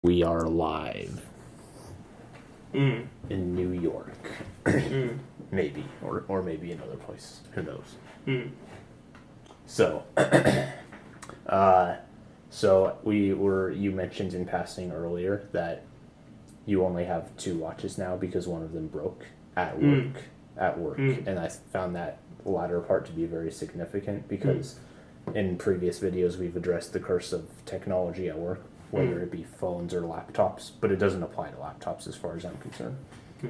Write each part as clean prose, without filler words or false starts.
We are live Mm. in New York. Mm. Maybe. Or maybe another place. Who knows? Mm. So, you mentioned in passing earlier that you only have 2 watches now because one of them broke at work. And I found that latter part to be very significant because in previous videos we've addressed the curse of technology at work, whether it be phones or laptops, but it doesn't apply to laptops as far as I'm concerned.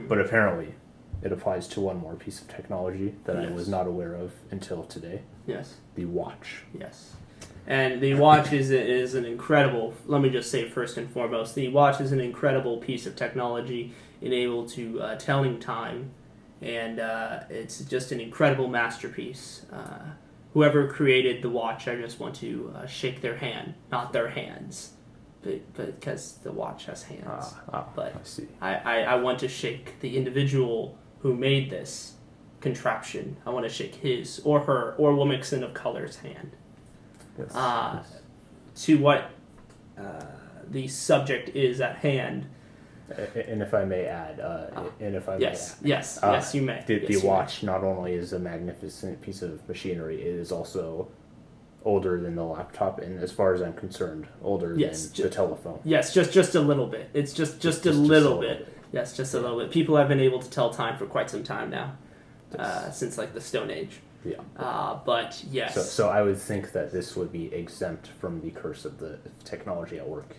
But apparently it applies to one more piece of technology that I was not aware of until today. Yes. The watch. Yes. And the watch is an incredible, let me just say first and foremost, the watch is an incredible piece of technology enabled to telling time, and it's just an incredible masterpiece. Whoever created the watch, I just want to shake their hand, not their hands, but because the watch has hands. But I see. I want to shake the individual who made this contraption. I want to shake his or her or we'll mix in of color's hand. Yes. To what the subject is at hand. And if I may add, Yes, you may. The watch not only is a magnificent piece of machinery, it is also older than the laptop, and as far as I'm concerned, older than the telephone. Yes, just a little bit. It's just a little bit. Yes, just a little bit. People have been able to tell time for quite some time now, since like the Stone Age. Yeah. But yes. So I would think that this would be exempt from the curse of the technology at work,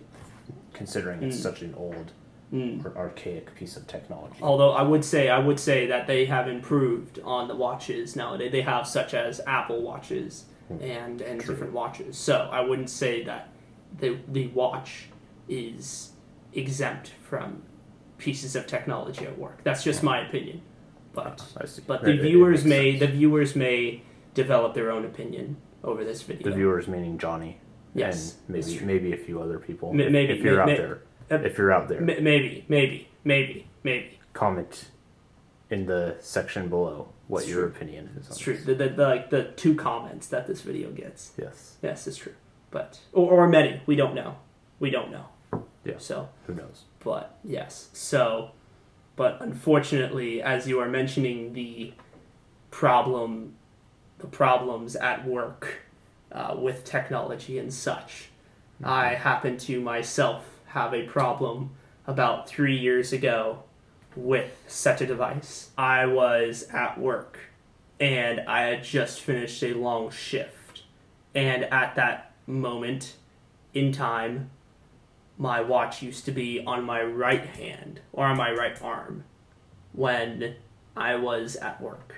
considering it's such an old, or archaic piece of technology. Although I would say that they have improved on the watches nowadays. They have such as Apple watches and different watches. So I wouldn't say that the watch is exempt from pieces of technology at work. That's just my opinion. But the viewers may develop their own opinion over this video. The viewers meaning Johnny. Yes. And maybe a few other people. Maybe if you're out there. Maybe. Comment in the section below what your opinion is. It's true. The 2 comments that this video gets. Yes. Yes, it's true. But or many. We don't know. Yeah. So who knows? But yes. So, but unfortunately, as you are mentioning the problems at work with technology and such, I happen to myself have a problem about 3 years ago with such a device. I was at work and I had just finished a long shift, and at that moment in time my watch used to be on my right hand or on my right arm when I was at work.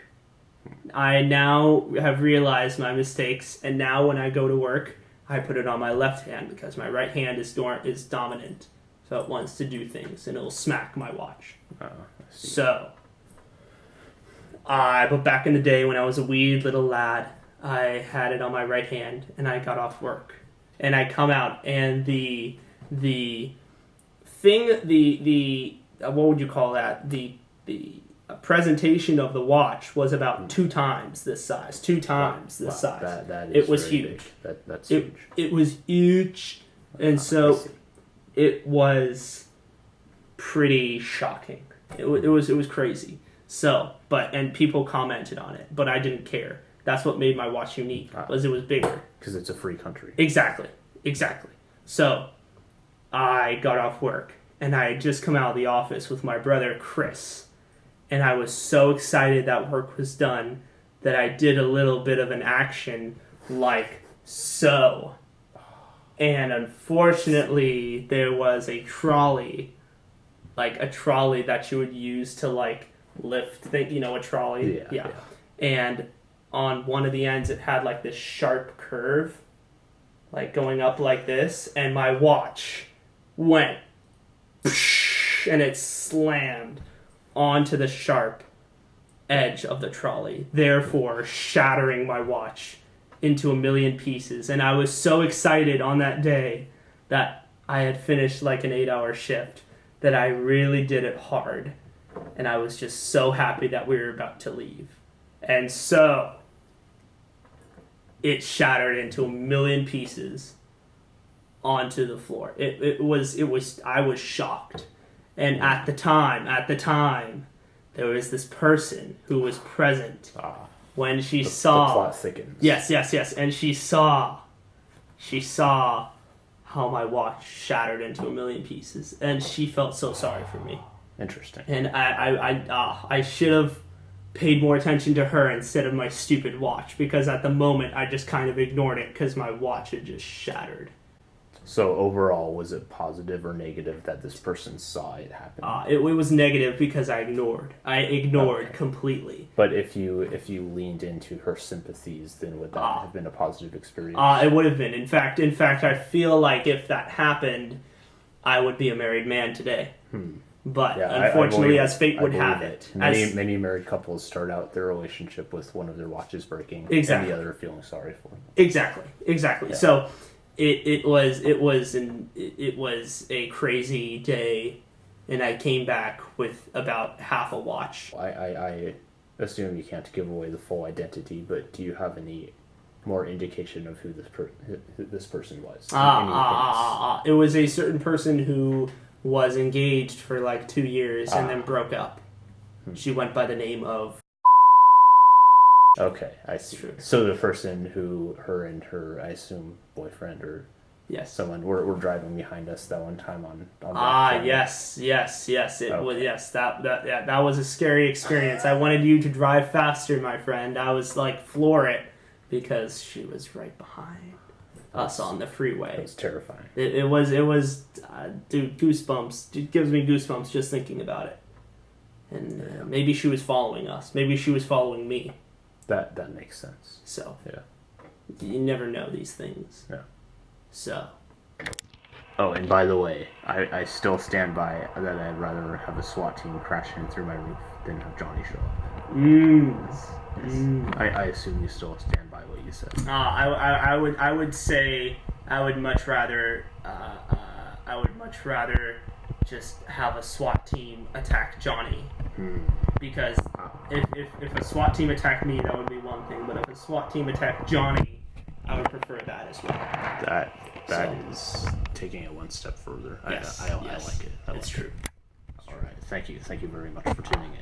I now have realized my mistakes, and now when I go to work I put it on my left hand because my right hand is dominant, so it wants to do things and it'll smack my watch. But back in the day when I was a wee little lad, I had it on my right hand and I got off work and I come out and the what would you call that? The presentation of the watch was about 2 times this size. 2 times this size. That is it was huge. That's huge. It was huge, and so it was pretty shocking. It was crazy. So, and people commented on it, but I didn't care. That's what made my watch unique, was it was bigger. Because it's a free country. Exactly. So, I got off work, and I had just come out of the office with my brother, Chris, and I was so excited that work was done that I did a little bit of an action like so. And unfortunately, there was a trolley that you would use to like lift, a trolley. Yeah. And on one of the ends, it had like this sharp curve, like going up like this, and my watch went, and it slammed onto the sharp edge of the trolley, therefore shattering my watch into a million pieces. And I was so excited on that day that I had finished like an 8-hour shift that I really did it hard, and I was just so happy that we were about to leave. And so it shattered into a million pieces onto the floor. It was I was shocked. And at the time, there was this person who was present when she saw the plot thickens. Yes, and she saw how my watch shattered into a million pieces, and she felt so sorry for me. Interesting. And I should have paid more attention to her instead of my stupid watch, because at the moment I just kind of ignored it because my watch had just shattered. So overall, was it positive or negative that this person saw it happen? It was negative because I ignored. Okay. Completely. But if you leaned into her sympathies, then would that have been a positive experience? It would have been. In fact, I feel like if that happened, I would be a married man today. But unfortunately, as fate would have it, many married couples start out their relationship with one of their watches breaking, and the other feeling sorry for them. Exactly. Yeah. So it was a crazy day, and I came back with about half a watch. I assume you can't give away the full identity, but do you have any more indication of who this person was? It was a certain person who was engaged for like 2 years and then broke up. She went by the name of... Okay, I see. True. So the person who her, I assume, boyfriend or someone were driving behind us that one time on yes. It was, yes. That was a scary experience. I wanted you to drive faster, my friend. I was like, floor it, because she was right behind us on the freeway. It was terrifying. It was dude, goosebumps. It gives me goosebumps just thinking about it. And maybe she was following us. Maybe she was following me. That makes sense. So yeah, you never know these things. Yeah. So. Oh, and by the way, I still stand by that I'd rather have a SWAT team crash in through my roof than have Johnny show up. Yes. I assume you still stand by what you said. I would say I would much rather just have a SWAT team attack Johnny. Because if a SWAT team attacked me, that would be one thing. But if a SWAT team attacked Johnny, I would prefer that as well. That is taking it one step further. Yes, I like it. It's true. All right. Thank you very much for tuning in.